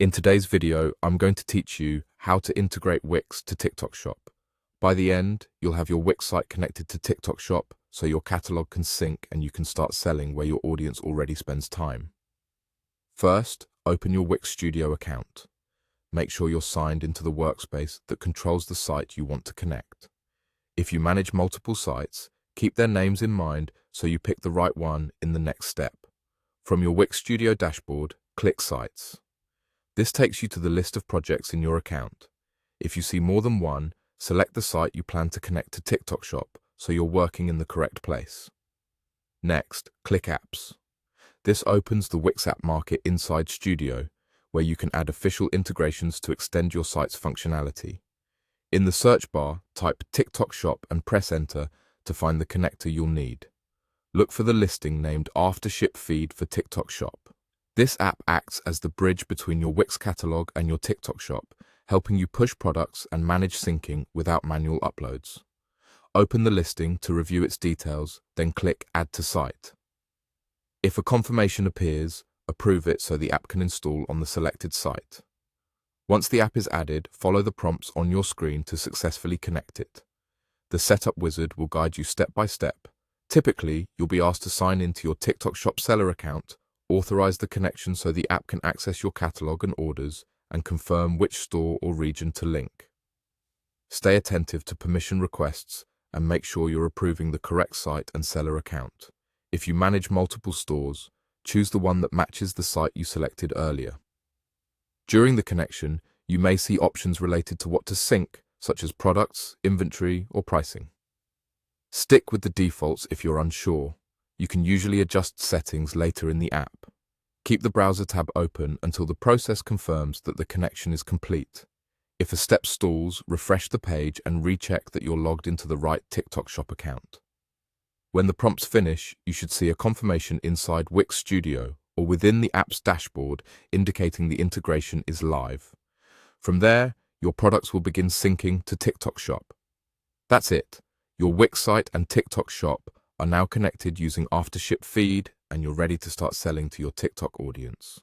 In today's video, I'm going to teach you how to integrate Wix to TikTok Shop. By the end, you'll have your Wix site connected to TikTok Shop so your catalog can sync and you can start selling where your audience already spends time. First, open your Wix Studio account. Make sure you're signed into the workspace that controls the site you want to connect. If you manage multiple sites, keep their names in mind so you pick the right one in the next step. From your Wix Studio dashboard, click Sites. This takes you to the list of projects in your account. If you see more than one, select the site you plan to connect to TikTok Shop so you're working in the correct place. Next, click Apps. This opens the Wix App Market inside Studio, where you can add official integrations to extend your site's functionality. In the search bar, type TikTok Shop and press Enter to find the connector you'll need. Look for the listing named After Ship Feed for TikTok Shop. This app acts as the bridge between your Wix catalog and your TikTok Shop, helping you push products and manage syncing without manual uploads. Open the listing to review its details, then click Add to Site. If a confirmation appears, approve it so the app can install on the selected site. Once the app is added, follow the prompts on your screen to successfully connect it. The setup wizard will guide you step by step. Typically, you'll be asked to sign into your TikTok Shop seller account, authorize the connection so the app can access your catalog and orders, and confirm which store or region to link. Stay attentive to permission requests and make sure you're approving the correct site and seller account. If you manage multiple stores, choose the one that matches the site you selected earlier. During the connection, you may see options related to what to sync, such as products, inventory, or pricing. Stick with the defaults if you're unsure. You can usually adjust settings later in the app. Keep the browser tab open until the process confirms that the connection is complete. If a step stalls, refresh the page and recheck that you're logged into the right TikTok Shop account. When the prompts finish, you should see a confirmation inside Wix Studio or within the app's dashboard indicating the integration is live. From there, your products will begin syncing to TikTok Shop. That's it. Your Wix site and TikTok Shop are now connected using After Ship Feed, and you're ready to start selling to your TikTok audience.